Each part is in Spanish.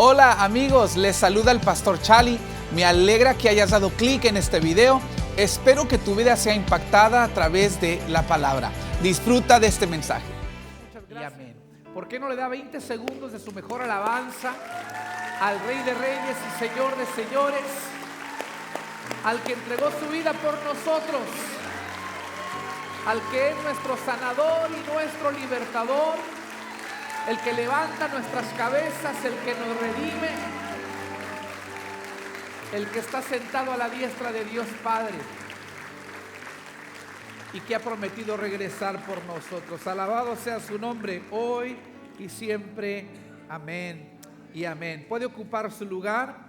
Hola amigos, les saluda el pastor Chali. Me alegra que hayas dado clic en este video. Espero que tu vida sea impactada a través de la palabra. Disfruta de este mensaje. Muchas gracias. Y amén. ¿Por qué no le da 20 segundos de su mejor alabanza al Rey de Reyes y Señor de Señores, al que entregó su vida por nosotros, al que es nuestro sanador y nuestro libertador, el que levanta nuestras cabezas, el que nos redime, el que está sentado a la diestra de Dios Padre y que ha prometido regresar por nosotros? Alabado sea su nombre hoy y siempre. Amén y amén. Puede ocupar su lugar.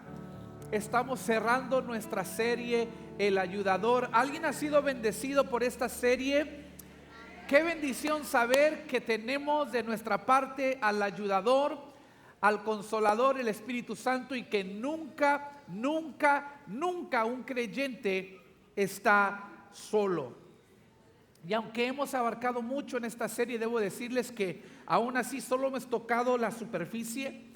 Estamos cerrando nuestra serie El Ayudador. ¿Alguien ha sido bendecido por esta serie? Qué bendición saber que tenemos de nuestra parte al Ayudador, al Consolador, el Espíritu Santo, y que nunca un creyente está solo. Y aunque hemos abarcado mucho en esta serie, debo decirles que aún así solo hemos tocado la superficie.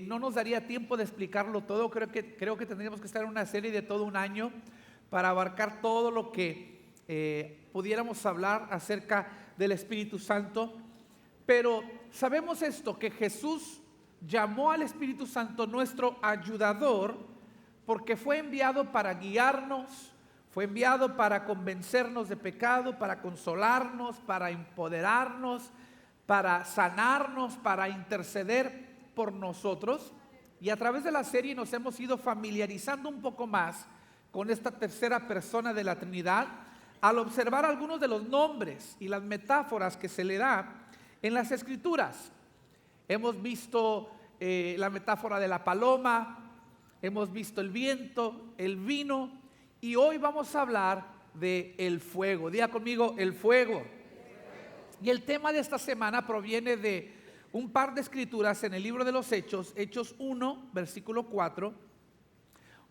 No nos daría tiempo de explicarlo todo. Creo que tendríamos que estar en una serie de todo un año para abarcar todo lo que pudiéramos hablar acerca del Espíritu Santo. Pero sabemos esto, que Jesús llamó al Espíritu Santo nuestro ayudador porque fue enviado para guiarnos, fue enviado para convencernos de pecado, para consolarnos, para empoderarnos, para sanarnos, para interceder por nosotros. Y a través de la serie nos hemos ido familiarizando un poco más con esta tercera persona de la Trinidad, al observar algunos de los nombres y las metáforas que se le da en las Escrituras. Hemos visto la metáfora de la paloma, hemos visto el viento, el vino, y hoy vamos a hablar de el fuego. Diga conmigo, el fuego. Y el tema de esta semana proviene de un par de escrituras en el libro de los Hechos, Hechos 1, versículo 4.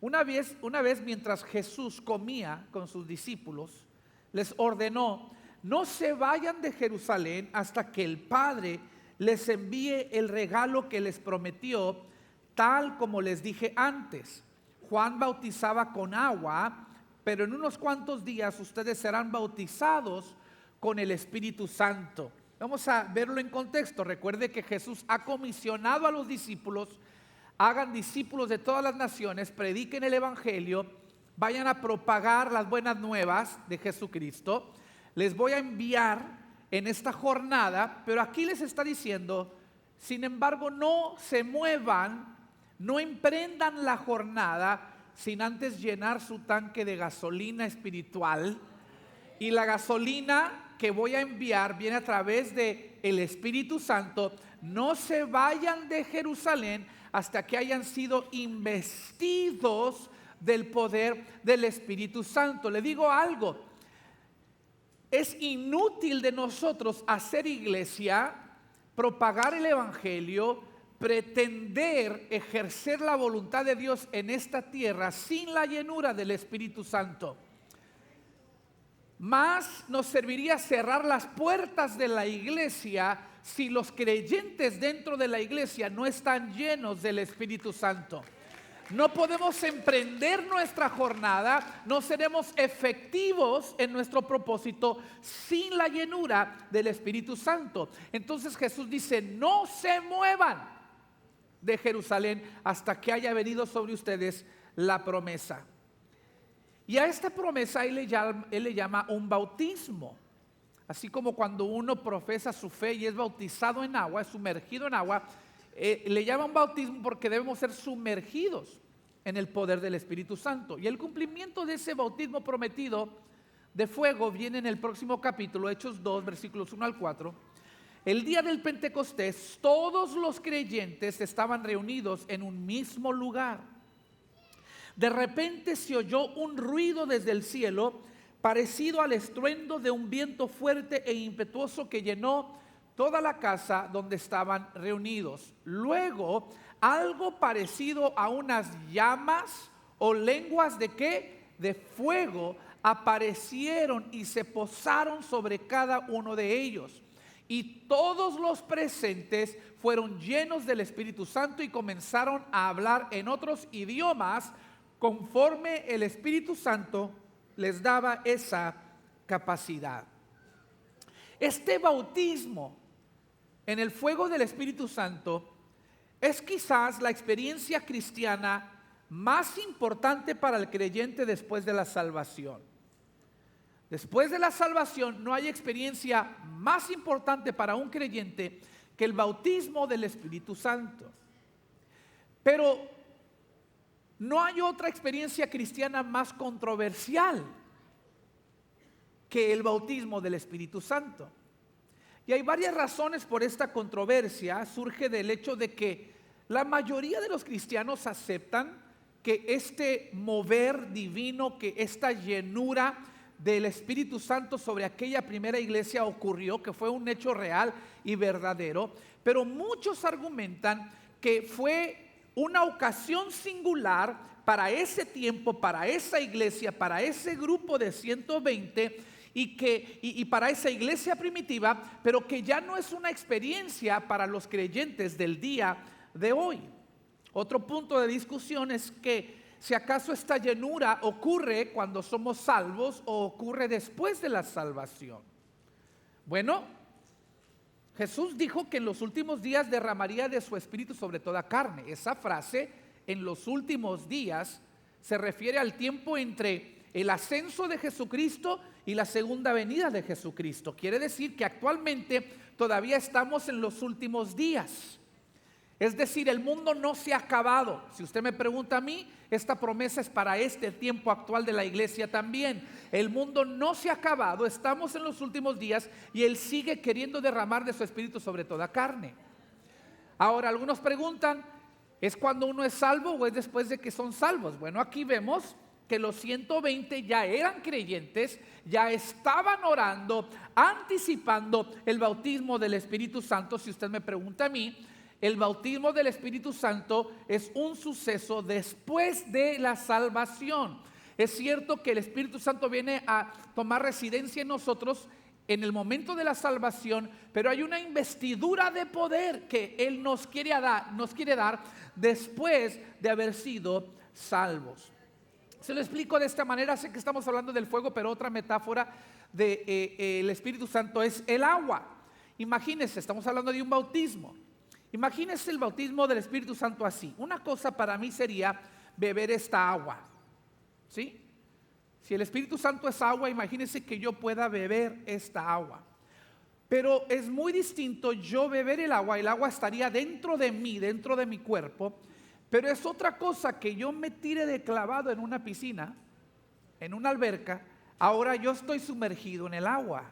Una vez mientras Jesús comía con sus discípulos, les ordenó: no se vayan de Jerusalén hasta que el Padre les envíe el regalo que les prometió, tal como les dije antes. Juan bautizaba con agua, pero en unos cuantos días ustedes serán bautizados con el Espíritu Santo. Vamos a verlo en contexto. Recuerde que Jesús ha comisionado a los discípulos: hagan discípulos de todas las naciones, prediquen el Evangelio, vayan a propagar las buenas nuevas de Jesucristo. Les voy a enviar en esta jornada, pero aquí les está diciendo: sin embargo, no se muevan, no emprendan la jornada sin antes llenar su tanque de gasolina espiritual. Y la gasolina que voy a enviar viene a través de el Espíritu Santo. No se vayan de Jerusalén hasta que hayan sido investidos del poder del Espíritu Santo. Le digo algo: es inútil de nosotros hacer iglesia, propagar el Evangelio, pretender ejercer la voluntad de Dios en esta tierra sin la llenura del Espíritu Santo. Más nos serviría cerrar las puertas de la iglesia si los creyentes dentro de la iglesia no están llenos del Espíritu Santo. No podemos emprender nuestra jornada, no seremos efectivos en nuestro propósito sin la llenura del Espíritu Santo. Entonces Jesús dice: no se muevan de Jerusalén hasta que haya venido sobre ustedes la promesa. Y a esta promesa él le llama un bautismo. Así como cuando uno profesa su fe y es bautizado en agua, es sumergido en agua, le llaman bautismo porque debemos ser sumergidos en el poder del Espíritu Santo. Y el cumplimiento de ese bautismo prometido de fuego viene en el próximo capítulo, Hechos 2, versículos 1 al 4. El día del Pentecostés, todos los creyentes estaban reunidos en un mismo lugar. De repente se oyó un ruido desde el cielo, parecido al estruendo de un viento fuerte e impetuoso que llenó toda la casa donde estaban reunidos. Luego, algo parecido a unas llamas o lenguas de ¿qué? De fuego aparecieron y se posaron sobre cada uno de ellos. y todos los presentes fueron llenos del Espíritu Santo y comenzaron a hablar en otros idiomas conforme el Espíritu Santo les daba esa capacidad. Este bautismo en el fuego del Espíritu Santo es quizás la experiencia cristiana más importante para el creyente después de la salvación. Después de la salvación no hay experiencia más importante para un creyente que el bautismo del Espíritu Santo. Pero no hay otra experiencia cristiana más controversial que el bautismo del Espíritu Santo. Y hay varias razones por esta controversia. Surge del hecho de que la mayoría de los cristianos aceptan que este mover divino, que esta llenura del Espíritu Santo sobre aquella primera iglesia ocurrió, que fue un hecho real y verdadero, pero muchos argumentan que fue una ocasión singular para ese tiempo, para esa iglesia, para ese grupo de 120 y para esa iglesia primitiva, pero que ya no es una experiencia para los creyentes del día de hoy. Otro punto de discusión es que si acaso esta llenura ocurre cuando somos salvos o ocurre después de la salvación. Bueno, Jesús dijo que en los últimos días derramaría de su espíritu sobre toda carne. Esa frase, en los últimos días, se refiere al tiempo entre el ascenso de Jesucristo y la segunda venida de Jesucristo. Quiere decir que actualmente todavía estamos en los últimos días. Es decir, el mundo no se ha acabado. Si usted me pregunta a mí, esta promesa es para este tiempo actual de la iglesia también. El mundo no se ha acabado, estamos en los últimos días y Él sigue queriendo derramar de su espíritu sobre toda carne. Ahora, algunos preguntan, ¿es cuando uno es salvo o es después de que son salvos? Bueno, aquí vemos que los 120 ya eran creyentes, ya estaban orando, anticipando el bautismo del Espíritu Santo. Si usted me pregunta a mí, el bautismo del Espíritu Santo es un suceso después de la salvación. Es cierto que el Espíritu Santo viene a tomar residencia en nosotros en el momento de la salvación, pero hay una investidura de poder que Él nos quiere dar después de haber sido salvos. Se lo explico de esta manera. Sé que estamos hablando del fuego, pero otra metáfora del Espíritu Santo es el agua. Imagínense, estamos hablando de un bautismo. Imagínense el bautismo del Espíritu Santo así. Una cosa para mí sería beber esta agua, ¿sí? Si el Espíritu Santo es agua, imagínense que yo pueda beber esta agua. Pero es muy distinto yo beber el agua estaría dentro de mí, dentro de mi cuerpo. Pero es otra cosa que yo me tire de clavado en una piscina, en una alberca. Ahora yo estoy sumergido en el agua.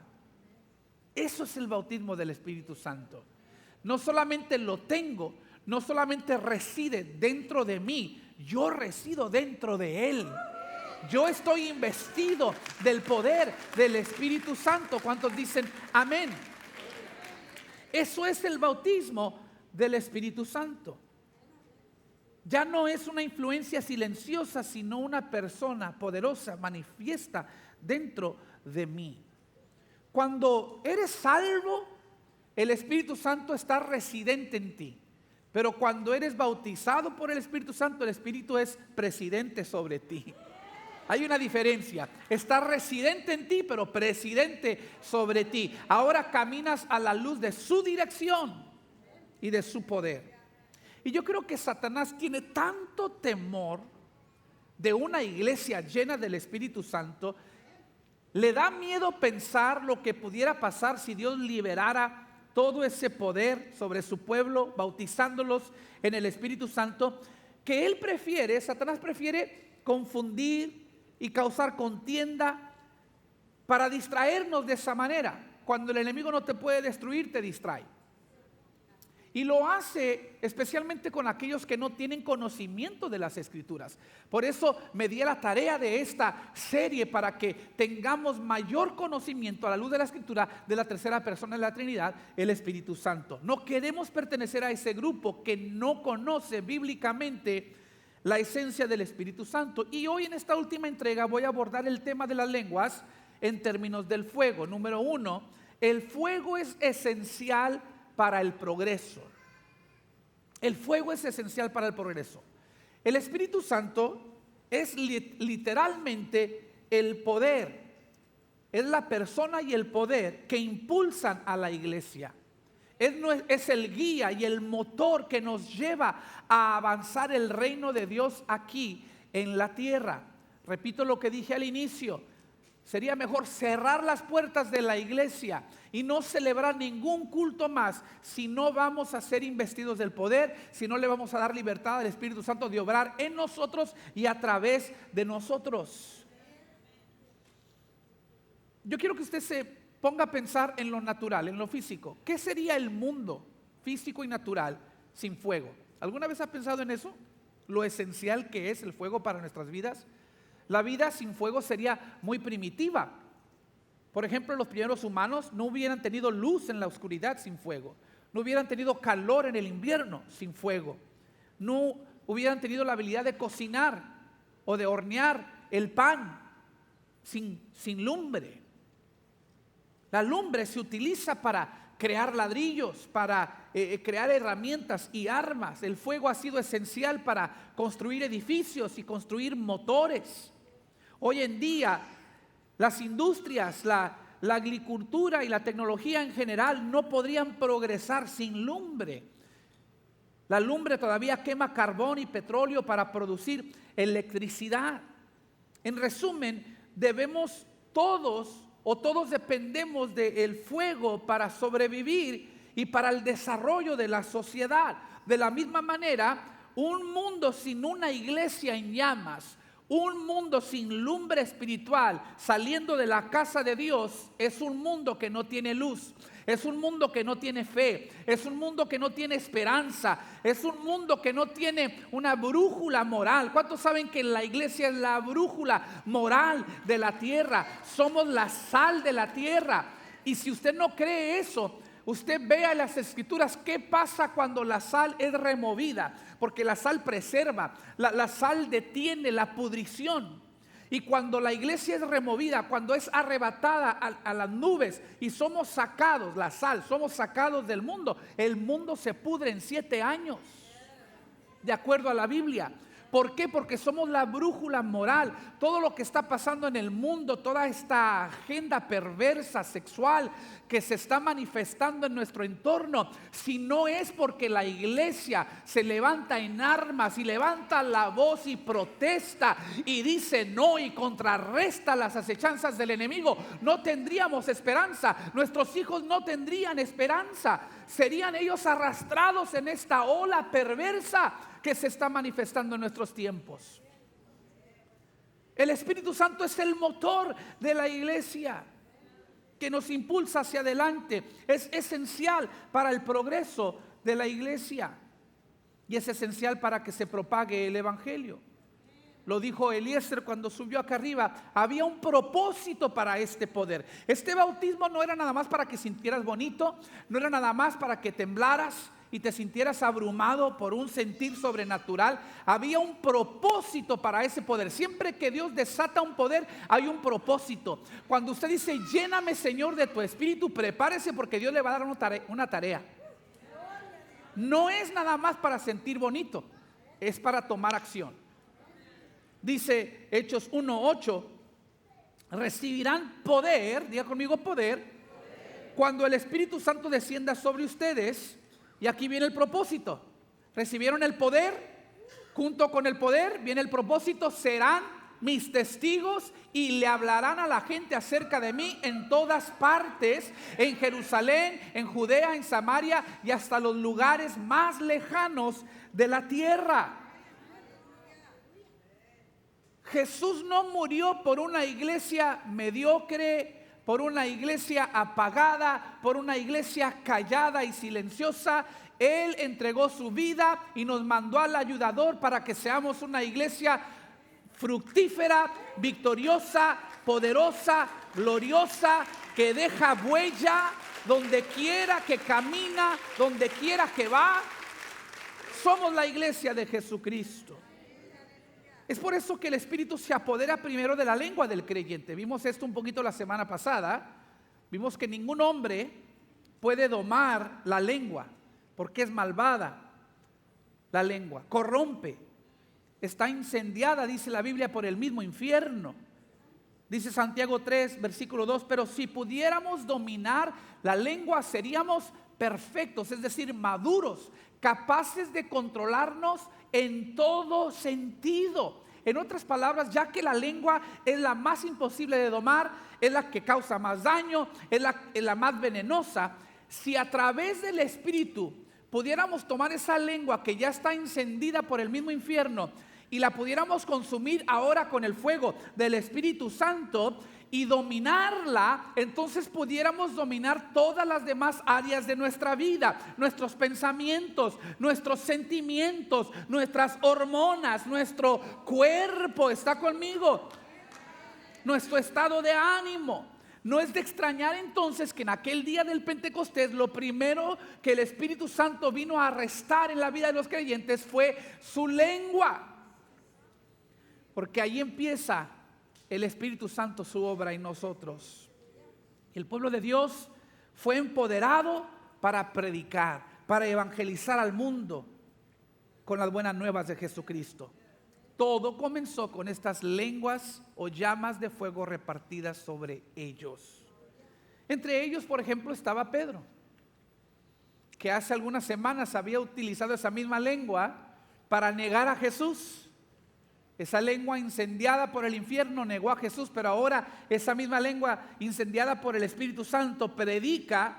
Eso es el bautismo del Espíritu Santo. No solamente lo tengo, no solamente reside dentro de mí, yo resido dentro de Él. Yo estoy investido del poder del Espíritu Santo. ¿Cuántos dicen amén? Eso es el bautismo del Espíritu Santo. Ya no es una influencia silenciosa, sino una persona poderosa manifiesta dentro de mí. Cuando eres salvo, el Espíritu Santo está residente en ti. Pero cuando eres bautizado por el Espíritu Santo, el Espíritu es presidente sobre ti. Hay una diferencia. Está residente en ti, pero presidente sobre ti. Ahora caminas a la luz de su dirección y de su poder. Y yo creo que Satanás tiene tanto temor de una iglesia llena del Espíritu Santo. Le da miedo pensar lo que pudiera pasar si Dios liberara todo ese poder sobre su pueblo, bautizándolos en el Espíritu Santo, que Satanás prefiere confundir y causar contienda para distraernos de esa manera. Cuando el enemigo no te puede destruir, te distrae. Y lo hace especialmente con aquellos que no tienen conocimiento de las Escrituras. Por eso me di a la tarea de esta serie para que tengamos mayor conocimiento a la luz de la Escritura de la tercera persona de la Trinidad, el Espíritu Santo. No queremos pertenecer a ese grupo que no conoce bíblicamente la esencia del Espíritu Santo. Y hoy en esta última entrega voy a abordar el tema de las lenguas en términos del fuego. Número 1, El fuego es esencial para el progreso. El fuego es esencial para el progreso. El Espíritu Santo es literalmente el poder. Es la persona y el poder que impulsan a la iglesia. Es el guía y el motor que nos lleva a avanzar el reino de Dios aquí en la tierra. Repito lo que dije al inicio. Sería mejor cerrar las puertas de la iglesia y no celebrar ningún culto más si no vamos a ser investidos del poder, si no le vamos a dar libertad al Espíritu Santo de obrar en nosotros y a través de nosotros. Yo quiero que usted se ponga a pensar en lo natural, en lo físico. ¿Qué sería el mundo físico y natural sin fuego? ¿Alguna vez ha pensado en eso? Lo esencial que es el fuego para nuestras vidas. La vida sin fuego sería muy primitiva. Por ejemplo, los primeros humanos no hubieran tenido luz en la oscuridad sin fuego. No hubieran tenido calor en el invierno sin fuego. No hubieran tenido la habilidad de cocinar o de hornear el pan sin lumbre. La lumbre se utiliza para crear ladrillos, para crear herramientas y armas. El fuego ha sido esencial para construir edificios y construir motores. Hoy en día, las industrias, la agricultura y la tecnología en general no podrían progresar sin lumbre. La lumbre todavía quema carbón y petróleo para producir electricidad. En resumen, todos dependemos del fuego para sobrevivir y para el desarrollo de la sociedad. De la misma manera, un mundo sin una iglesia en llamas, un mundo sin lumbre espiritual saliendo de la casa de Dios, es un mundo que no tiene luz. Es un mundo que no tiene fe, es un mundo que no tiene esperanza, es un mundo que no tiene una brújula moral. ¿Cuántos saben que la iglesia es la brújula moral de la tierra? Somos la sal de la tierra. Y si usted no cree eso, usted vea en las escrituras qué pasa cuando la sal es removida, porque la sal preserva, la sal detiene la pudrición. Y cuando la iglesia es removida, cuando es arrebatada a las nubes y somos sacados, la sal, somos sacados del mundo, el mundo se pudre en 7 años, de acuerdo a la Biblia. ¿Por qué? Porque somos la brújula moral. Todo lo que está pasando en el mundo, toda esta agenda perversa, sexual, que se está manifestando en nuestro entorno, si no es porque la iglesia se levanta en armas y levanta la voz y protesta y dice no y contrarresta las acechanzas del enemigo, no tendríamos esperanza. Nuestros hijos no tendrían esperanza. Serían ellos arrastrados en esta ola perversa que se está manifestando en nuestros tiempos. El Espíritu Santo es el motor de la iglesia que nos impulsa hacia adelante. Es esencial para el progreso de la iglesia y es esencial para que se propague el evangelio. Lo dijo Eliezer cuando subió acá arriba. Había un propósito para este poder. Este bautismo no era nada más para que sintieras bonito, no era nada más para que temblaras y te sintieras abrumado por un sentir sobrenatural. Había un propósito para ese poder. Siempre que Dios desata un poder, hay un propósito. Cuando usted dice, lléname Señor de tu espíritu, prepárese porque Dios le va a dar una tarea. No es nada más para sentir bonito, es para tomar acción. Dice Hechos 1:8, recibirán poder, diga conmigo poder, cuando el Espíritu Santo descienda sobre ustedes. Y aquí viene el propósito. Recibieron el poder, junto con el poder viene el propósito: serán mis testigos y le hablarán a la gente acerca de mí en todas partes, en Jerusalén, en Judea, en Samaria y hasta los lugares más lejanos de la tierra. Jesús no murió por una iglesia mediocre, por una iglesia apagada, por una iglesia callada y silenciosa. Él entregó su vida y nos mandó al ayudador para que seamos una iglesia fructífera, victoriosa, poderosa, gloriosa, que deja huella donde quiera que camina, donde quiera que va. Somos la iglesia de Jesucristo. Es por eso que el Espíritu se apodera primero de la lengua del creyente. Vimos esto un poquito la semana pasada, vimos que ningún hombre puede domar la lengua, porque es malvada la lengua, corrompe, está incendiada, dice la Biblia, por el mismo infierno. Dice Santiago 3, versículo 2, pero si pudiéramos dominar la lengua seríamos perfectos, es decir, maduros, capaces de controlarnos en todo sentido. En otras palabras, ya que la lengua es la más imposible de domar, es la que causa más daño, es la más venenosa, si a través del Espíritu pudiéramos tomar esa lengua que ya está encendida por el mismo infierno y la pudiéramos consumir ahora con el fuego del Espíritu Santo y dominarla, entonces pudiéramos dominar todas las demás áreas de nuestra vida, nuestros pensamientos, nuestros sentimientos, nuestras hormonas, nuestro cuerpo, ¿está conmigo? Nuestro estado de ánimo. No es de extrañar entonces que en aquel día del Pentecostés lo primero que el Espíritu Santo vino a arrestar en la vida de los creyentes fue su lengua, porque ahí empieza el Espíritu Santo su obra en nosotros. El pueblo de Dios fue empoderado para predicar, para evangelizar al mundo con las buenas nuevas de Jesucristo. Todo comenzó con estas lenguas o llamas de fuego repartidas sobre ellos. Entre ellos, por ejemplo, estaba Pedro, que hace algunas semanas había utilizado esa misma lengua para negar a Jesús. Esa lengua incendiada por el infierno negó a Jesús, pero ahora esa misma lengua incendiada por el Espíritu Santo predica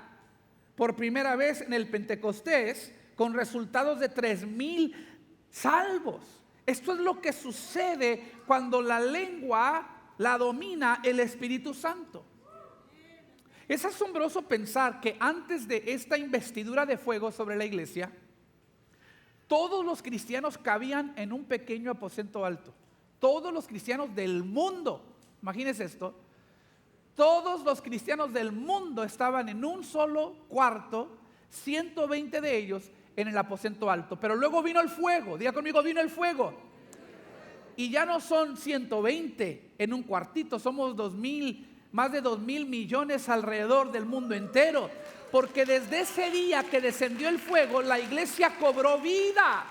por primera vez en el Pentecostés con resultados de 3,000 salvos. Esto es lo que sucede cuando la lengua la domina el Espíritu Santo. Es asombroso pensar que antes de esta investidura de fuego sobre la iglesia, todos los cristianos cabían en un pequeño aposento alto. Todos los cristianos del mundo, imagínense esto, todos los cristianos del mundo estaban en un solo cuarto, 120 de ellos en el aposento alto. Pero luego vino el fuego, diga conmigo, vino el fuego. Y ya no son 120 en un cuartito, somos 2,000, más de 2,000 millones alrededor del mundo entero. Porque desde ese día que descendió el fuego, la iglesia cobró vida.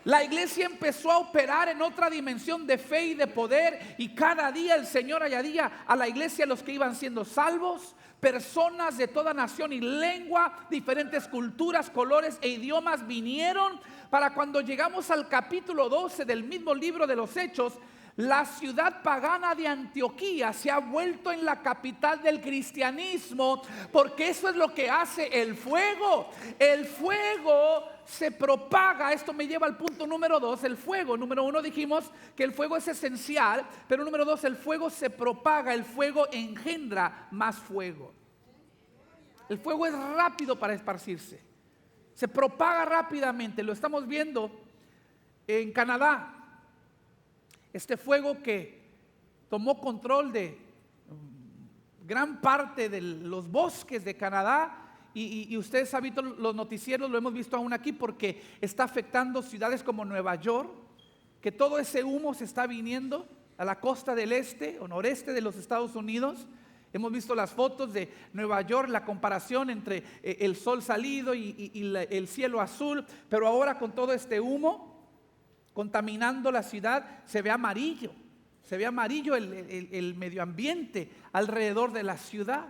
La iglesia empezó a operar en otra dimensión de fe y de poder. Y cada día el Señor añadía a la iglesia los que iban siendo salvos, personas de toda nación y lengua, diferentes culturas, colores e idiomas vinieron. Para cuando llegamos al capítulo 12 del mismo libro de los Hechos, la ciudad pagana de Antioquía se ha vuelto en la capital del cristianismo, porque eso es lo que hace el fuego. El fuego se propaga. Esto me lleva al punto número 2. El fuego, número 1 dijimos que el fuego es esencial, pero número 2, el fuego se propaga. El fuego engendra más fuego. El fuego es rápido para esparcirse, se propaga rápidamente. Lo estamos viendo en Canadá. Este fuego que tomó control de gran parte de los bosques de Canadá, y ustedes han visto los noticieros, lo hemos visto aún aquí, porque está afectando ciudades como Nueva York, que todo ese humo se está viniendo a la costa del este o noreste de los Estados Unidos. Hemos visto las fotos de Nueva York, la comparación entre el sol salido y el cielo azul, pero ahora con todo este humo contaminando la ciudad, se ve amarillo el medio ambiente alrededor de la ciudad,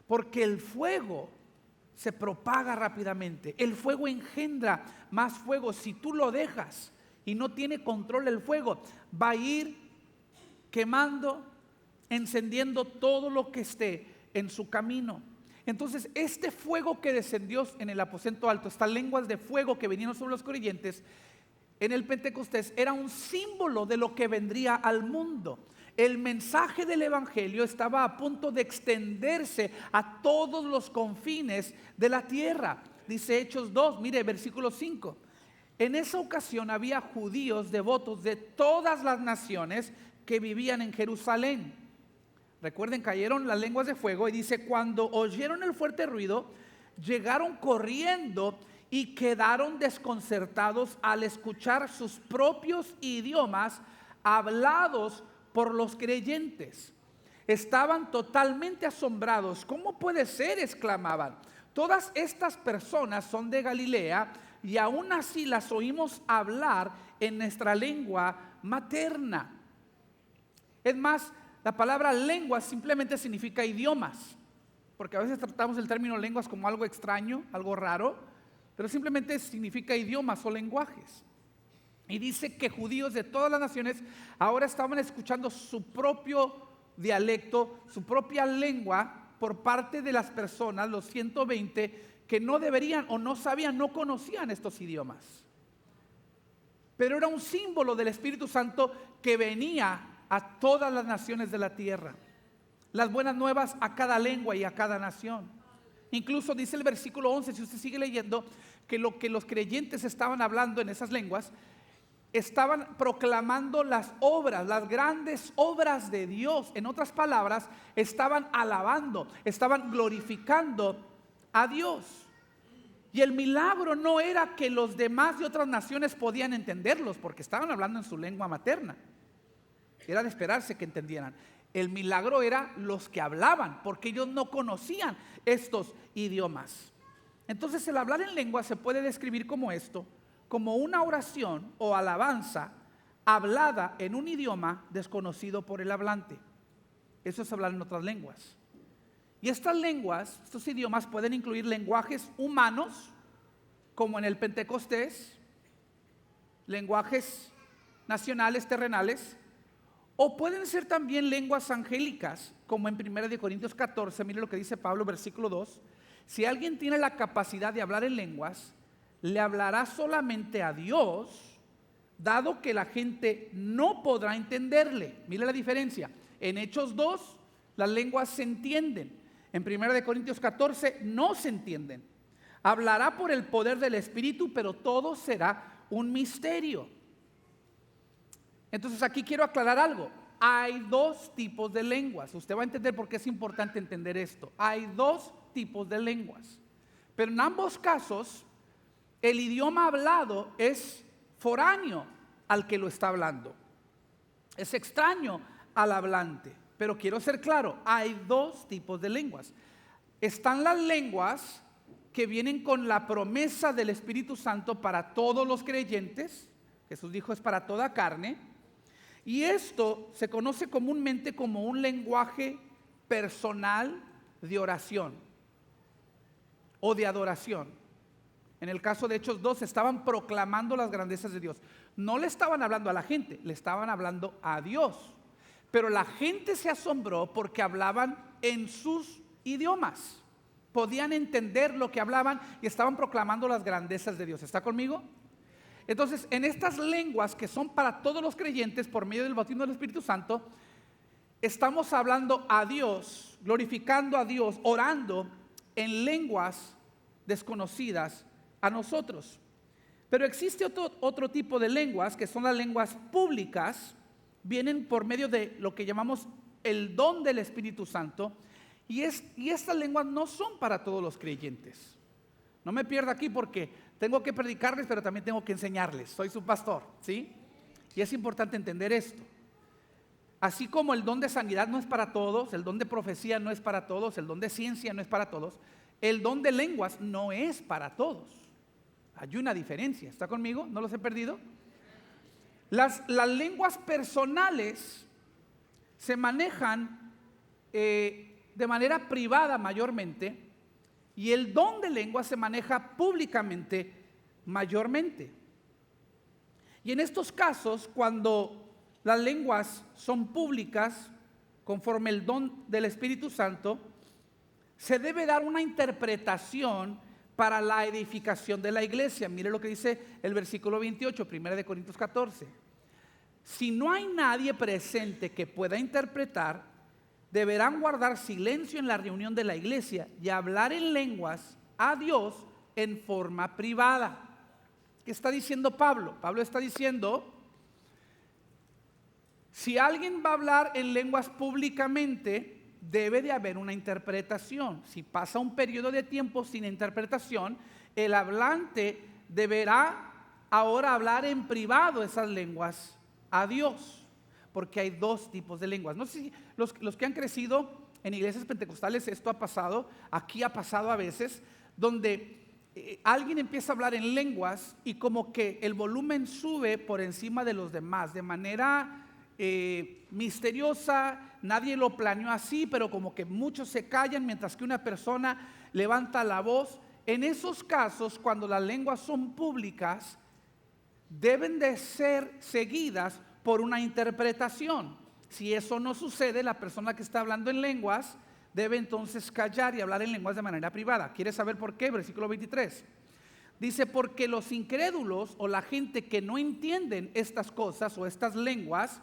porque el fuego se propaga rápidamente. El fuego engendra más fuego. Si tú lo dejas y no tiene control el fuego, va a ir quemando, encendiendo todo lo que esté en su camino. Entonces, este fuego que descendió en el aposento alto, estas lenguas de fuego que vinieron sobre los creyentes en el Pentecostés, era un símbolo de lo que vendría al mundo. El mensaje del evangelio estaba a punto de extenderse a todos los confines de la tierra. Dice Hechos 2, mire, versículo 5. En esa ocasión había judíos devotos de todas las naciones que vivían en Jerusalén. Recuerden, cayeron las lenguas de fuego y dice, cuando oyeron el fuerte ruido, llegaron corriendo y quedaron desconcertados al escuchar sus propios idiomas hablados por los creyentes. estaban totalmente asombrados. ¿Cómo puede ser?, exclamaban. Todas estas personas son de Galilea y aún así las oímos hablar en nuestra lengua materna. Es más, la palabra lengua simplemente significa idiomas, porque a veces tratamos el término lenguas como algo extraño, algo raro, pero simplemente significa idiomas o lenguajes. Y dice que judíos de todas las naciones ahora estaban escuchando su propio dialecto, su propia lengua, por parte de las personas, los 120, que no deberían o no sabían, no conocían estos idiomas. Pero era un símbolo del Espíritu Santo que venía a todas las naciones de la tierra. Las buenas nuevas a cada lengua y a cada nación. Incluso dice el versículo 11, si usted sigue leyendo, que lo que los creyentes estaban hablando en esas lenguas, estaban proclamando las obras, las grandes obras de Dios. En otras palabras, estaban alabando, estaban glorificando a Dios. Y el milagro no era que los demás de otras naciones podían entenderlos, porque estaban hablando en su lengua materna. Era de esperarse que entendieran. El milagro era los que hablaban, porque ellos no conocían estos idiomas. Entonces el hablar en lengua se puede describir como esto, como una oración o alabanza hablada en un idioma desconocido por el hablante. Eso es hablar en otras lenguas. Y estas lenguas, estos idiomas pueden incluir lenguajes humanos, como en el Pentecostés, lenguajes nacionales, terrenales, o pueden ser también lenguas angélicas, como en 1 Corintios 14, mire lo que dice Pablo, versículo 2. Si alguien tiene la capacidad de hablar en lenguas, le hablará solamente a Dios, dado que la gente no podrá entenderle. Mire la diferencia. En Hechos 2, las lenguas se entienden. En 1 Corintios 14, no se entienden. Hablará por el poder del Espíritu, pero todo será un misterio. Entonces aquí quiero aclarar algo. Hay dos tipos de lenguas. Usted va a entender por qué es importante entender esto. Hay dos tipos de lenguas. Pero en ambos casos, el idioma hablado es foráneo al que lo está hablando. Es extraño al hablante. Pero quiero ser claro, hay dos tipos de lenguas. Están las lenguas que vienen con la promesa del Espíritu Santo para todos los creyentes. Jesús dijo es para toda carne. Y esto se conoce comúnmente como un lenguaje personal de oración o de adoración. En el caso de Hechos 2 estaban proclamando las grandezas de Dios. No le estaban hablando a la gente, le estaban hablando a Dios. Pero la gente se asombró porque hablaban en sus idiomas. Podían entender lo que hablaban y estaban proclamando las grandezas de Dios. ¿Está conmigo? Entonces, en estas lenguas que son para todos los creyentes por medio del bautismo del Espíritu Santo, estamos hablando a Dios, glorificando a Dios, orando en lenguas desconocidas a nosotros. Pero existe otro tipo de lenguas que son las lenguas públicas, vienen por medio de lo que llamamos el don del Espíritu Santo, y estas lenguas no son para todos los creyentes. No me pierda aquí porque tengo que predicarles, pero también tengo que enseñarles. Soy su pastor, ¿sí? Y es importante entender esto. Así como el don de sanidad no es para todos, el don de profecía no es para todos, el don de ciencia no es para todos, el don de lenguas no es para todos. Hay una diferencia. ¿Está conmigo? ¿No los he perdido? Las lenguas personales se manejan de manera privada mayormente, y el don de lengua se maneja públicamente mayormente. Y en estos casos, cuando las lenguas son públicas, conforme el don del Espíritu Santo, se debe dar una interpretación para la edificación de la iglesia. Mire lo que dice el versículo 28, 1 Corintios 14. Si no hay nadie presente que pueda interpretar, deberán guardar silencio en la reunión de la iglesia y hablar en lenguas a Dios en forma privada. ¿Qué está diciendo Pablo? Pablo está diciendo, si alguien va a hablar en lenguas públicamente, debe de haber una interpretación. Si pasa un periodo de tiempo sin interpretación, el hablante deberá ahora hablar en privado esas lenguas a Dios. porque hay dos tipos de lenguas. No sé si los que han crecido en iglesias pentecostales esto ha pasado, aquí ha pasado a veces, donde alguien empieza a hablar en lenguas y como que el volumen sube por encima de los demás, de manera misteriosa. Nadie lo planeó así, pero como que muchos se callan mientras que una persona levanta la voz. En esos casos, cuando las lenguas son públicas, deben de ser seguidas por una interpretación. Si eso no sucede, la persona que está hablando en lenguas debe entonces callar y hablar en lenguas de manera privada. ¿Quieres saber por qué? Versículo 23. Dice, porque los incrédulos o la gente que no entienden estas cosas o estas lenguas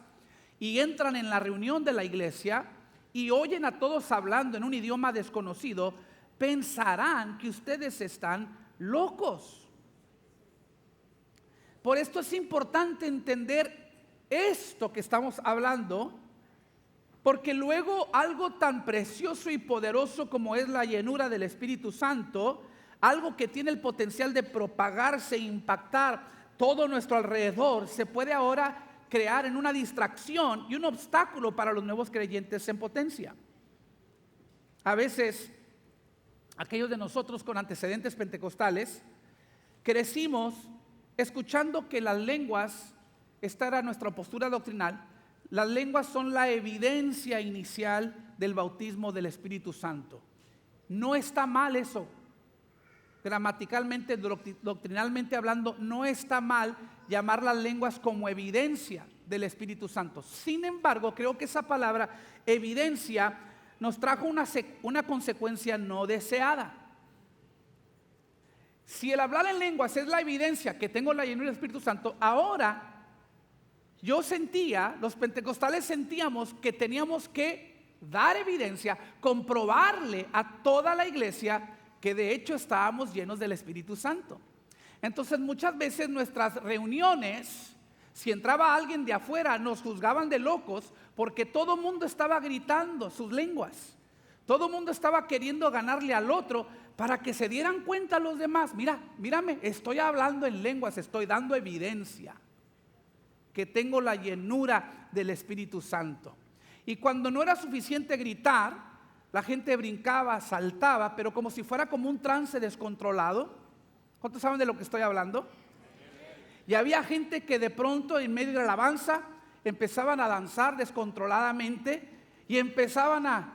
y entran en la reunión de la iglesia y oyen a todos hablando en un idioma desconocido, pensarán que ustedes están locos. Por esto es importante entender esto que estamos hablando, porque luego algo tan precioso y poderoso como es la llenura del Espíritu Santo, algo que tiene el potencial de propagarse e impactar todo nuestro alrededor, se puede ahora crear en una distracción y un obstáculo para los nuevos creyentes en potencia. A veces, aquellos de nosotros con antecedentes pentecostales, crecimos escuchando que las lenguas, esta era nuestra postura doctrinal, las lenguas son la evidencia inicial del bautismo del Espíritu Santo. No está mal eso. Gramaticalmente, doctrinalmente hablando, no está mal llamar las lenguas como evidencia del Espíritu Santo. Sin embargo, creo que esa palabra evidencia nos trajo una consecuencia no deseada. Si el hablar en lenguas es la evidencia que tengo la llenura del Espíritu Santo, ahora los pentecostales sentíamos que teníamos que dar evidencia, comprobarle a toda la iglesia que de hecho estábamos llenos del Espíritu Santo. Entonces muchas veces nuestras reuniones, si entraba alguien de afuera, nos juzgaban de locos porque todo el mundo estaba gritando sus lenguas. Todo el mundo estaba queriendo ganarle al otro para que se dieran cuenta los demás. Mírame, estoy hablando en lenguas, estoy dando evidencia que tengo la llenura del Espíritu Santo. Y cuando no era suficiente gritar, la gente brincaba, saltaba, pero como si fuera como un trance descontrolado. ¿Cuántos saben de lo que estoy hablando? Y había gente que de pronto en medio de la alabanza empezaban a danzar descontroladamente y empezaban a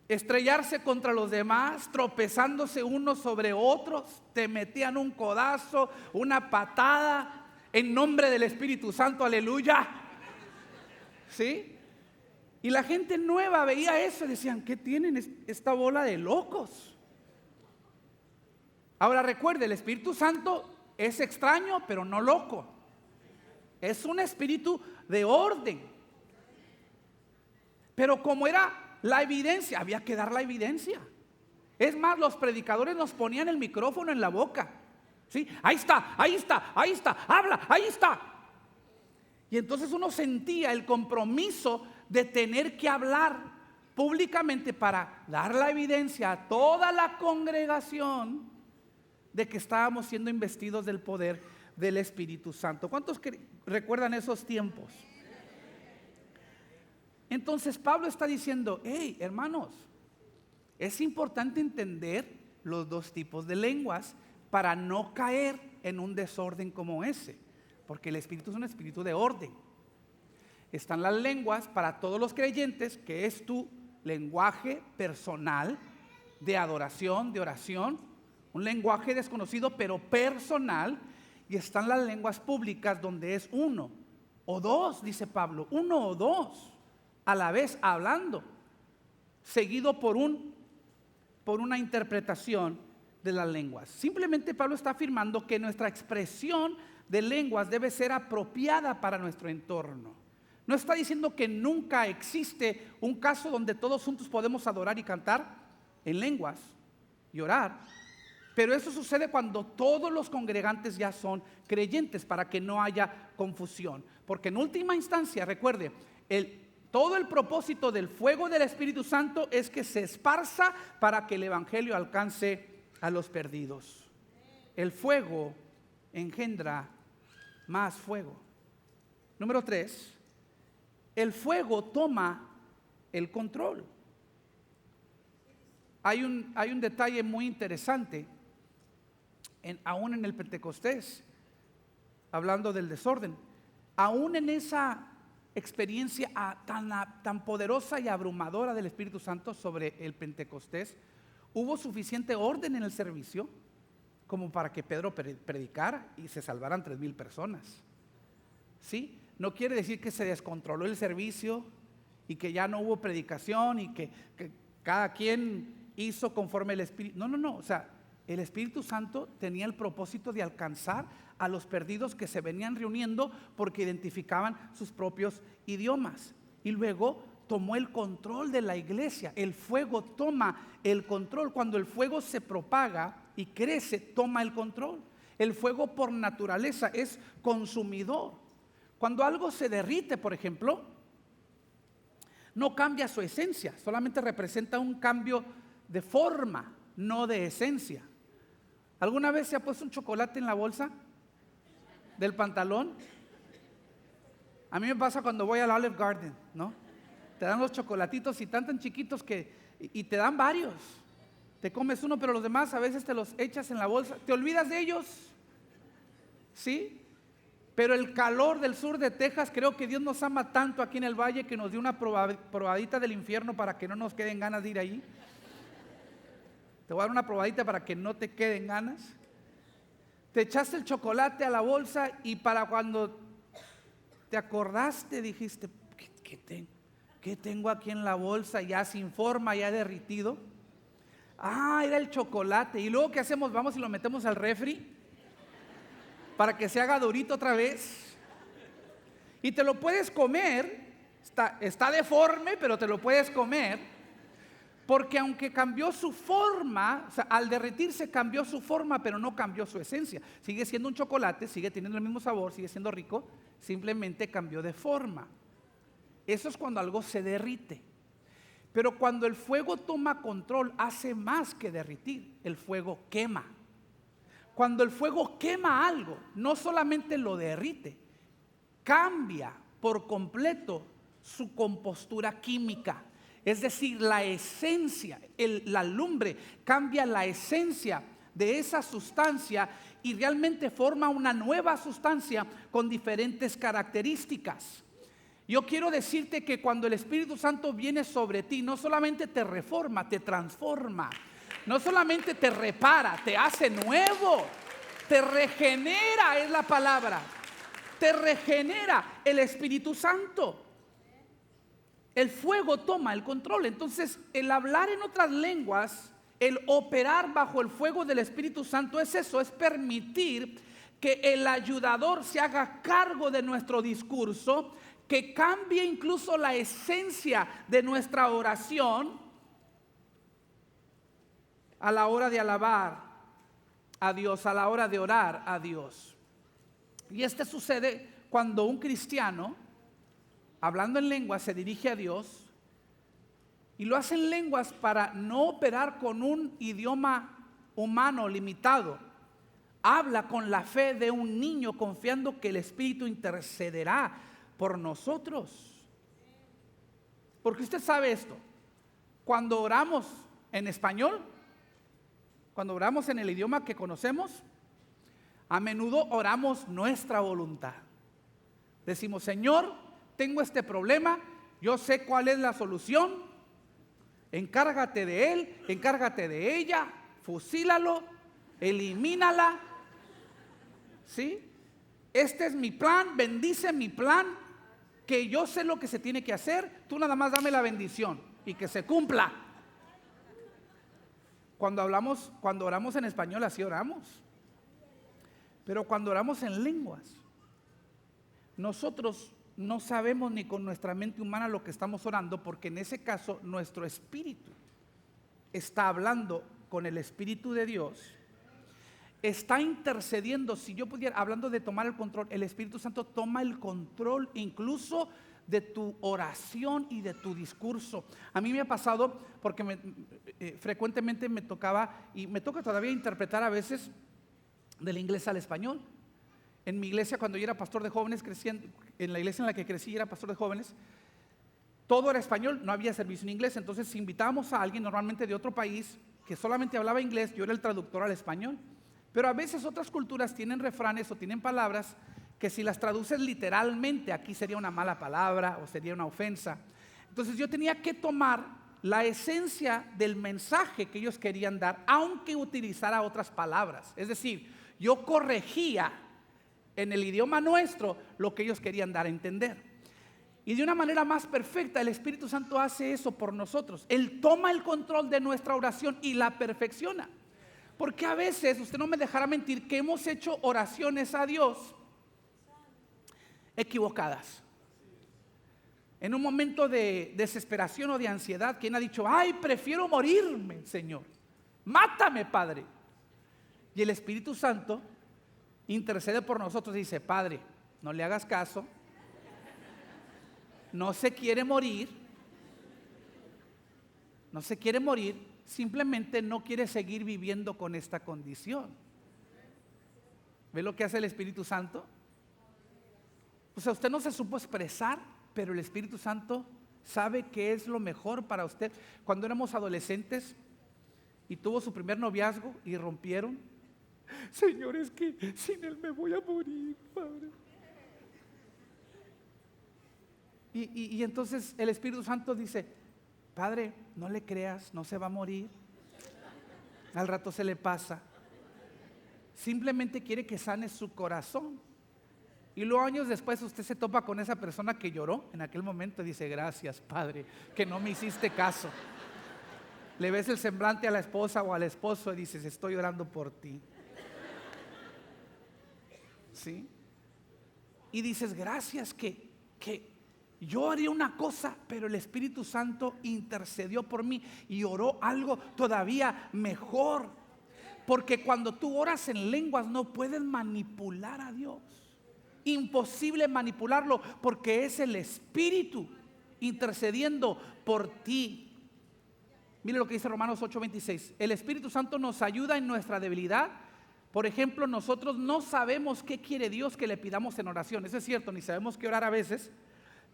estrellarse contra los demás, tropezándose unos sobre otros, te metían un codazo, una patada, en nombre del Espíritu Santo, aleluya. ¿Sí? Y la gente nueva veía eso y decían, ¿qué tienen esta bola de locos? Ahora recuerde, el Espíritu Santo es extraño, pero no loco. Es un espíritu de orden. Pero como era la evidencia, había que dar la evidencia. Es más, los predicadores nos ponían el micrófono en la boca. ¿Sí? Ahí está, habla, ahí está. Y entonces uno sentía el compromiso de tener que hablar públicamente para dar la evidencia a toda la congregación de que estábamos siendo investidos del poder del Espíritu Santo. ¿Cuántos recuerdan esos tiempos? Entonces Pablo está diciendo, hey, hermanos, es importante entender los dos tipos de lenguas para no caer en un desorden como ese, porque el Espíritu es un espíritu de orden. Están las lenguas para todos los creyentes, que es tu lenguaje personal de adoración, de oración, un lenguaje desconocido pero personal. Y están las lenguas públicas donde es uno o dos, dice Pablo, uno o dos a la vez hablando, seguido por una interpretación de las lenguas. Simplemente Pablo está afirmando que nuestra expresión de lenguas debe ser apropiada para nuestro entorno. No está diciendo que nunca existe un caso donde todos juntos podemos adorar y cantar en lenguas y orar, pero eso sucede cuando todos los congregantes ya son creyentes, para que no haya confusión. Porque en última instancia, recuerde, todo el propósito del fuego del Espíritu Santo es que se esparza para que el evangelio alcance a los perdidos. El fuego engendra más fuego. Número 3, el fuego toma el control. Hay un detalle muy interesante, aún en el Pentecostés, hablando del desorden, aún en esa experiencia tan poderosa y abrumadora del Espíritu Santo sobre el Pentecostés, hubo suficiente orden en el servicio como para que Pedro predicara y se salvaran 3,000 personas. ¿Sí? No quiere decir que se descontroló el servicio y que ya no hubo predicación y que cada quien hizo conforme el Espíritu. No, o sea, el Espíritu Santo tenía el propósito de alcanzar a los perdidos que se venían reuniendo porque identificaban sus propios idiomas. Y luego tomó el control de la iglesia. El fuego toma el control. Cuando el fuego se propaga y crece, toma el control. El fuego por naturaleza es consumidor. Cuando algo se derrite, por ejemplo, no cambia su esencia, solamente representa un cambio de forma, no de esencia. ¿Alguna vez se ha puesto un chocolate en la bolsa del pantalón? A mí me pasa cuando voy al Olive Garden, ¿no? Te dan los chocolatitos y tan chiquitos y te dan varios. Te comes uno, pero los demás a veces te los echas en la bolsa. ¿Te olvidas de ellos? ¿Sí? Pero el calor del sur de Texas, creo que Dios nos ama tanto aquí en el valle que nos dio una probadita del infierno para que no nos queden ganas de ir allí. Te voy a dar una probadita para que no te queden ganas. Te echaste el chocolate a la bolsa y para cuando te acordaste dijiste, ¿qué tengo aquí en la bolsa ya sin forma, ya derritido? Ah, era el chocolate. Y luego ¿qué hacemos? Vamos y lo metemos al refri para que se haga durito otra vez. Y te lo puedes comer. Está deforme, pero te lo puedes comer. Porque aunque cambió su forma, o sea, al derretirse cambió su forma, pero no cambió su esencia. Sigue siendo un chocolate, sigue teniendo el mismo sabor, sigue siendo rico, simplemente cambió de forma. Eso es cuando algo se derrite. Pero cuando el fuego toma control, hace más que derritir, el fuego quema. Cuando el fuego quema algo, no solamente lo derrite, cambia por completo su compostura química. Es decir, la esencia, la lumbre cambia la esencia de esa sustancia y realmente forma una nueva sustancia con diferentes características. Yo quiero decirte que cuando el Espíritu Santo viene sobre ti, no solamente te reforma, te transforma. No solamente te repara, te hace nuevo, te regenera, es la palabra. Te regenera el Espíritu Santo. El fuego toma el control. Entonces, el hablar en otras lenguas, el operar bajo el fuego del Espíritu Santo es eso, es permitir que el ayudador se haga cargo de nuestro discurso, que cambie incluso la esencia de nuestra oración a la hora de alabar a Dios, a la hora de orar a Dios. Y sucede cuando un cristiano, hablando en lenguas, se dirige a Dios y lo hace en lenguas para no operar con un idioma humano limitado. Habla con la fe de un niño confiando que el Espíritu intercederá por nosotros. Porque usted sabe esto, cuando oramos en español, cuando oramos en el idioma que conocemos, a menudo oramos nuestra voluntad. Decimos, Señor, tengo este problema, yo sé cuál es la solución, encárgate de él, encárgate de ella, fusílalo, elimínala, ¿sí? Este es mi plan, bendice mi plan, que yo sé lo que se tiene que hacer, tú nada más dame la bendición y que se cumpla. Cuando oramos en español, así oramos. Pero cuando oramos en lenguas, nosotros no sabemos ni con nuestra mente humana lo que estamos orando, porque en ese caso nuestro espíritu está hablando con el Espíritu de Dios, está intercediendo. Si yo pudiera, hablando de tomar el control, el Espíritu Santo toma el control incluso de tu oración y de tu discurso. A mí me ha pasado porque frecuentemente me tocaba y me toca todavía interpretar a veces del inglés al español. En mi iglesia, cuando yo era pastor de jóvenes, en la iglesia en la que crecí, era pastor de jóvenes, todo era español, no había servicio en inglés. Entonces si invitábamos a alguien normalmente de otro país que solamente hablaba inglés, yo era el traductor al español. Pero a veces otras culturas tienen refranes o tienen palabras que si las traduces literalmente, aquí sería una mala palabra o sería una ofensa. Entonces yo tenía que tomar la esencia del mensaje que ellos querían dar, aunque utilizara otras palabras. Es decir, yo corregía en el idioma nuestro lo que ellos querían dar a entender. Y de una manera más perfecta, el Espíritu Santo hace eso por nosotros. Él toma el control de nuestra oración y la perfecciona. Porque a veces, usted no me dejará mentir, que hemos hecho oraciones a Dios equivocadas. En un momento de desesperación o de ansiedad, ¿quién ha dicho: ay, prefiero morirme, Señor? Mátame, Padre. Y el Espíritu Santo intercede por nosotros y dice: Padre, no le hagas caso. No se quiere morir, simplemente no quiere seguir viviendo con esta condición. ¿Ve lo que hace el Espíritu Santo? O sea, usted no se supo expresar, pero el Espíritu Santo sabe qué es lo mejor para usted. Cuando éramos adolescentes y tuvo su primer noviazgo y rompieron: Señor, es que sin él me voy a morir, Padre. Y entonces el Espíritu Santo dice: Padre, no le creas, no se va a morir, al rato se le pasa, simplemente quiere que sane su corazón. Y luego años después usted se topa con esa persona que lloró en aquel momento y dice: gracias, Padre, que no me hiciste caso. Le ves el semblante a la esposa o al esposo y dices: estoy orando por ti. ¿Sí? Y dices: gracias que yo haría una cosa, pero el Espíritu Santo intercedió por mí y oró algo todavía mejor. Porque cuando tú oras en lenguas no puedes manipular a Dios. Imposible manipularlo, porque es el Espíritu intercediendo por ti. Mire lo que dice Romanos 8:26. El Espíritu Santo nos ayuda en nuestra debilidad. Por ejemplo, nosotros no sabemos qué quiere Dios que le pidamos en oración. Eso es cierto, ni sabemos qué orar a veces.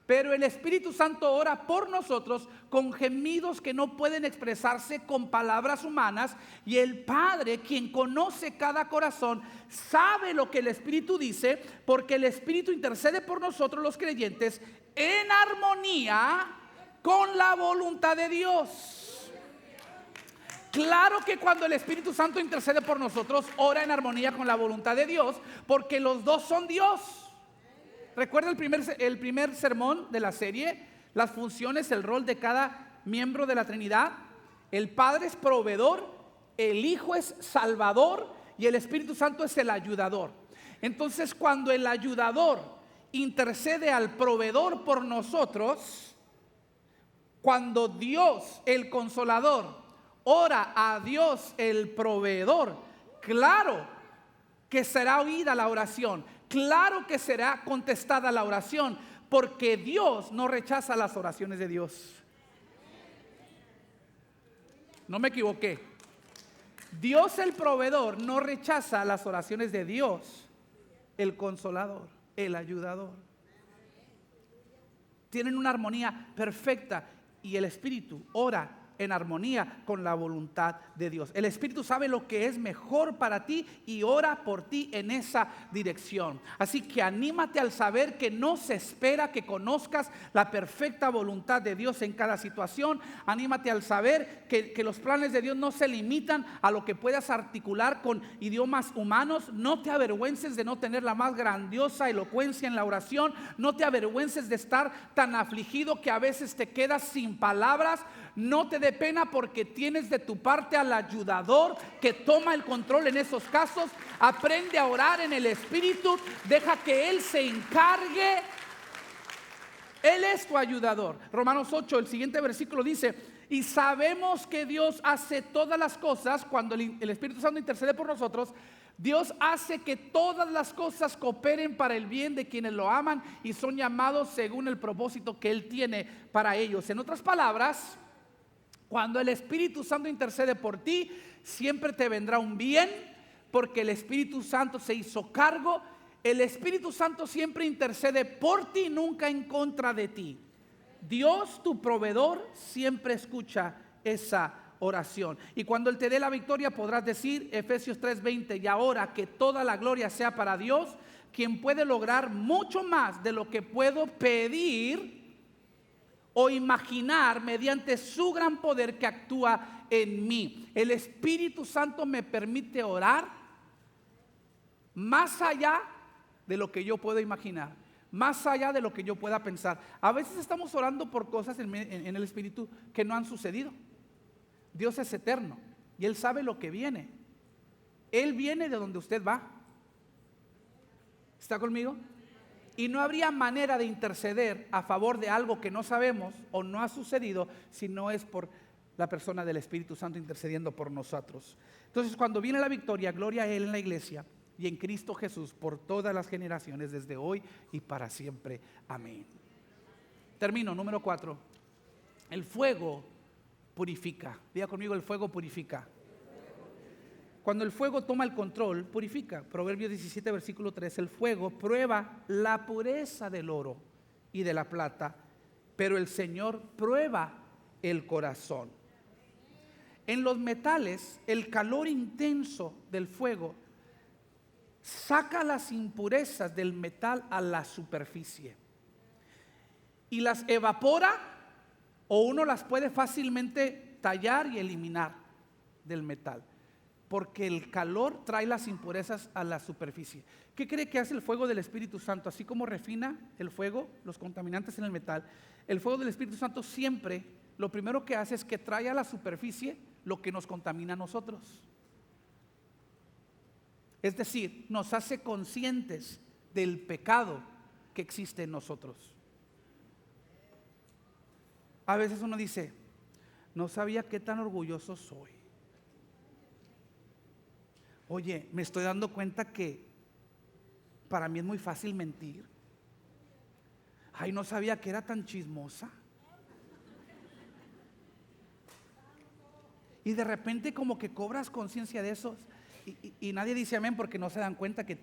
Pero el Espíritu Santo ora por nosotros con gemidos que no pueden expresarse con palabras humanas. Y el Padre, quien conoce cada corazón, sabe lo que el Espíritu dice, porque el Espíritu intercede por nosotros los creyentes en armonía con la voluntad de Dios. Claro que cuando el Espíritu Santo intercede por nosotros, ora en armonía con la voluntad de Dios, porque los dos son Dios. Recuerda el primer sermón de la serie, las funciones, el rol de cada miembro de la Trinidad. El Padre es proveedor, el Hijo es salvador y el Espíritu Santo es el ayudador. Entonces, cuando el ayudador intercede al proveedor por nosotros, cuando Dios, el consolador, ora a Dios, el proveedor, claro que será oída la oración. Claro que será contestada la oración, porque Dios no rechaza las oraciones de Dios. No me equivoqué. Dios, el proveedor, no rechaza las oraciones de Dios, el consolador, el ayudador. Tienen una armonía perfecta y el Espíritu ora en armonía con la voluntad de Dios. El Espíritu sabe lo que es mejor para ti y ora por ti en esa dirección. Así que anímate al saber que no se espera que conozcas la perfecta voluntad de Dios en cada situación. Anímate al saber que los planes de Dios no se limitan a lo que puedas articular con idiomas humanos. No te avergüences de no tener la más grandiosa elocuencia en la oración. No te avergüences de estar tan afligido que a veces te quedas sin palabras. No te dé pena, porque tienes de tu parte al ayudador que toma el control en esos casos. Aprende a orar en el Espíritu, deja que Él se encargue. Él es tu ayudador. Romanos 8, el siguiente versículo dice: y sabemos que Dios hace todas las cosas, cuando el Espíritu Santo intercede por nosotros, Dios hace que todas las cosas cooperen para el bien de quienes lo aman y son llamados según el propósito que Él tiene para ellos. En otras palabras, cuando el Espíritu Santo intercede por ti, siempre te vendrá un bien, porque el Espíritu Santo se hizo cargo. El Espíritu Santo siempre intercede por ti, nunca en contra de ti. Dios, tu proveedor, siempre escucha esa oración. Y cuando Él te dé la victoria podrás decir, Efesios 3:20, y ahora que toda la gloria sea para Dios, quien puede lograr mucho más de lo que puedo pedir o imaginar mediante su gran poder que actúa en mí. El Espíritu Santo me permite orar más allá de lo que yo puedo imaginar, más allá de lo que yo pueda pensar. A veces estamos orando por cosas en el Espíritu que no han sucedido. Dios es eterno y Él sabe lo que viene. Él viene de donde usted va. ¿Está conmigo? Y no habría manera de interceder a favor de algo que no sabemos o no ha sucedido si no es por la persona del Espíritu Santo intercediendo por nosotros. Entonces, cuando viene la victoria, gloria a Él en la iglesia y en Cristo Jesús por todas las generaciones, desde hoy y para siempre. Amén. Termino, número 4. El fuego purifica. Diga conmigo, el fuego purifica. Cuando el fuego toma el control, purifica. Proverbios 17, versículo 3. El fuego prueba la pureza del oro y de la plata, pero el Señor prueba el corazón. En los metales, el calor intenso del fuego saca las impurezas del metal a la superficie y las evapora, o uno las puede fácilmente tallar y eliminar del metal, porque el calor trae las impurezas a la superficie. ¿Qué cree que hace el fuego del Espíritu Santo? Así como refina el fuego los contaminantes en el metal, el fuego del Espíritu Santo siempre lo primero que hace es que trae a la superficie lo que nos contamina a nosotros. Es decir, nos hace conscientes del pecado que existe en nosotros. A veces uno dice, no sabía qué tan orgulloso soy. Oye, me estoy dando cuenta que para mí es muy fácil mentir. Ay, no sabía que era tan chismosa. Y de repente como que cobras conciencia de eso y nadie dice amén porque no se dan cuenta que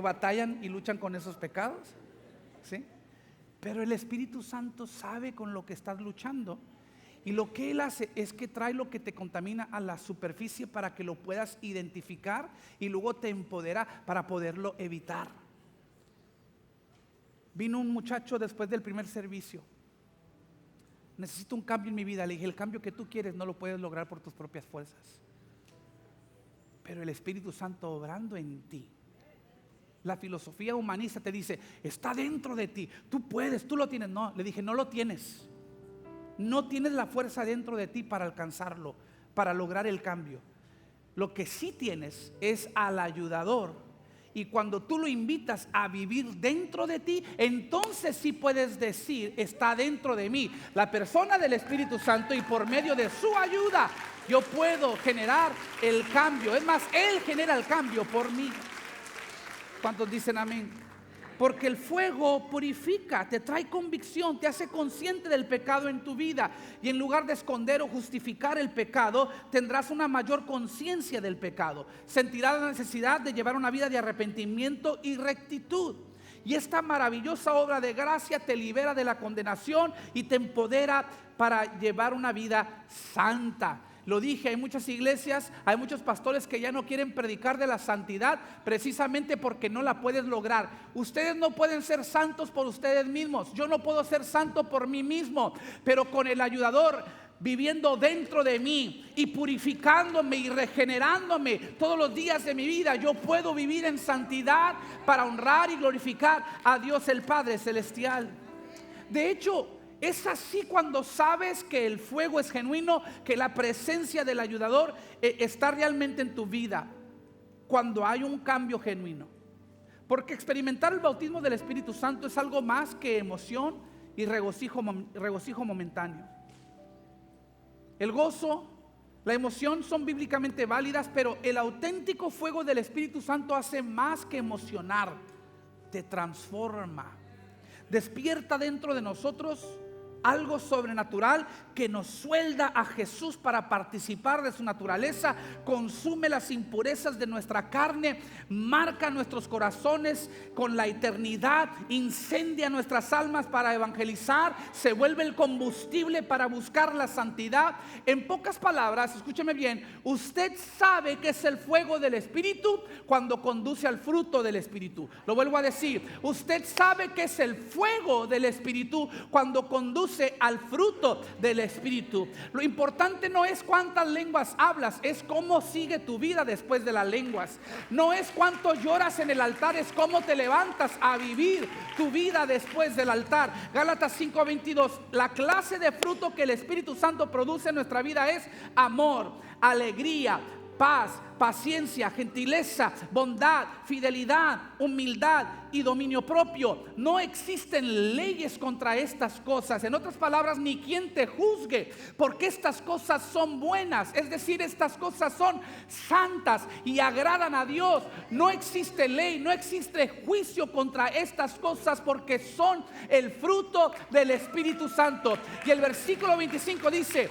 batallan y luchan con esos pecados, ¿sí? Pero el Espíritu Santo sabe con lo que estás luchando. Y lo que Él hace es que trae lo que te contamina a la superficie para que lo puedas identificar y luego te empodera para poderlo evitar. Vino un muchacho después del primer servicio. Necesito un cambio en mi vida. Le dije, el cambio que tú quieres no lo puedes lograr por tus propias fuerzas, pero el Espíritu Santo obrando en ti. La filosofía humanista te dice, está dentro de ti, tú puedes, tú lo tienes. No, le dije, no lo tienes. No tienes la fuerza dentro de ti para alcanzarlo, para lograr el cambio. Lo que sí tienes es al ayudador. Y cuando tú lo invitas a vivir dentro de ti, entonces sí puedes decir, está dentro de mí la persona del Espíritu Santo, y por medio de su ayuda yo puedo generar el cambio. Es más, Él genera el cambio por mí. ¿Cuántos dicen amén? Porque el fuego purifica, te trae convicción, te hace consciente del pecado en tu vida. Y en lugar de esconder o justificar el pecado, tendrás una mayor conciencia del pecado. Sentirás la necesidad de llevar una vida de arrepentimiento y rectitud. Y esta maravillosa obra de gracia te libera de la condenación y te empodera para llevar una vida santa. Lo dije, hay muchas iglesias, hay muchos pastores que ya no quieren predicar de la santidad precisamente porque no la puedes lograr. Ustedes no pueden ser santos por ustedes mismos. Yo no puedo ser santo por mí mismo, pero con el ayudador viviendo dentro de mí y purificándome y regenerándome todos los días de mi vida, yo puedo vivir en santidad para honrar y glorificar a Dios el Padre Celestial. De hecho, es así cuando sabes que el fuego es genuino, que la presencia del ayudador está realmente en tu vida, cuando hay un cambio genuino. Porque experimentar el bautismo del Espíritu Santo es algo más que emoción y regocijo momentáneo. El gozo, la emoción son bíblicamente válidas, pero el auténtico fuego del Espíritu Santo hace más que emocionar, te transforma, despierta dentro de nosotros algo sobrenatural que nos suelda a Jesús para participar de su naturaleza, consume las impurezas de nuestra carne, marca nuestros corazones con la eternidad, incendia nuestras almas para evangelizar, se vuelve el combustible para buscar la santidad. En pocas palabras, escúcheme bien, usted sabe que es el fuego del Espíritu cuando conduce al fruto del Espíritu. Lo vuelvo a decir, usted sabe que es el fuego del Espíritu cuando conduce al fruto del Espíritu. Lo importante no es cuántas lenguas hablas, es cómo sigue tu vida después de las lenguas. No es cuánto lloras en el altar, es cómo te levantas a vivir tu vida después del altar. Gálatas 5:22, la clase de fruto que el Espíritu Santo produce en nuestra vida es amor, alegría, paz, paciencia, gentileza, bondad, fidelidad, humildad y dominio propio. No existen leyes contra estas cosas. En otras palabras, ni quien te juzgue, porque estas cosas son buenas. Es decir, estas cosas son santas y agradan a Dios. No existe ley, no existe juicio contra estas cosas, porque son el fruto del Espíritu Santo. Y el versículo 25 dice: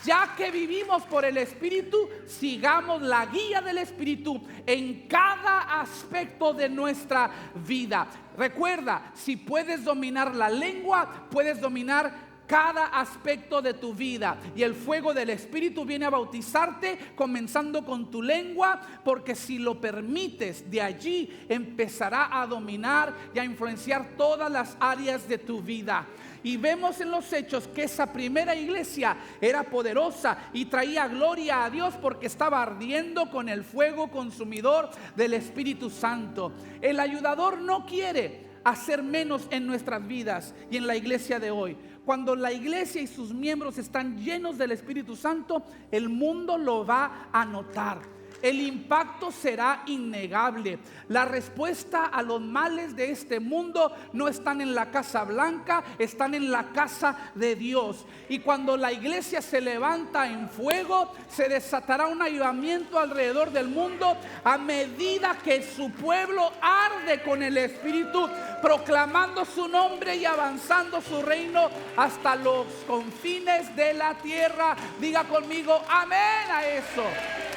ya que vivimos por el Espíritu, sigamos la guía del Espíritu en cada aspecto de nuestra vida. Recuerda, si puedes dominar la lengua, puedes dominar cada aspecto de tu vida. Y el fuego del Espíritu viene a bautizarte, comenzando con tu lengua, porque si lo permites, de allí empezará a dominar y a influenciar todas las áreas de tu vida. Y vemos en los Hechos que esa primera iglesia era poderosa y traía gloria a Dios porque estaba ardiendo con el fuego consumidor del Espíritu Santo. El ayudador no quiere hacer menos en nuestras vidas y en la iglesia de hoy. Cuando la iglesia y sus miembros están llenos del Espíritu Santo, el mundo lo va a notar. El impacto será innegable. La respuesta a los males de este mundo no están en la Casa Blanca, están en la casa de Dios. Y cuando la iglesia se levanta en fuego, se desatará un avivamiento alrededor del mundo a medida que su pueblo arde con el Espíritu, proclamando su nombre y avanzando su reino hasta los confines de la tierra. Diga conmigo amén a eso.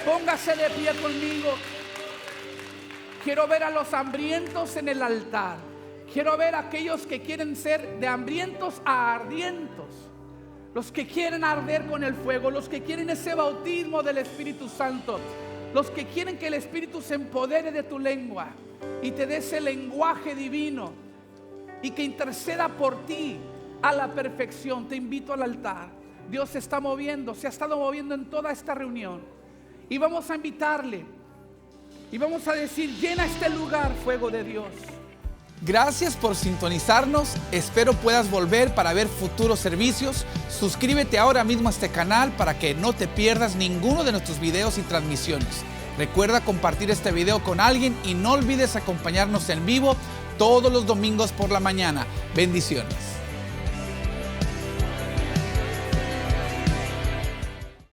Póngase de pie conmigo. Quiero ver a los hambrientos en el altar. Quiero ver a aquellos que quieren ser de hambrientos a ardientos. Los que quieren arder con el fuego. Los que quieren ese bautismo del Espíritu Santo. Los que quieren que el Espíritu se empodere de tu lengua y te dé ese lenguaje divino y que interceda por ti a la perfección. Te invito al altar. Dios se está moviendo, se ha estado moviendo en toda esta reunión. Y vamos a invitarle y vamos a decir: llena este lugar, fuego de Dios. Gracias por sintonizarnos. Espero puedas volver para ver futuros servicios. Suscríbete ahora mismo a este canal para que no te pierdas ninguno de nuestros videos y transmisiones. Recuerda compartir este video con alguien y no olvides acompañarnos en vivo todos los domingos por la mañana. Bendiciones.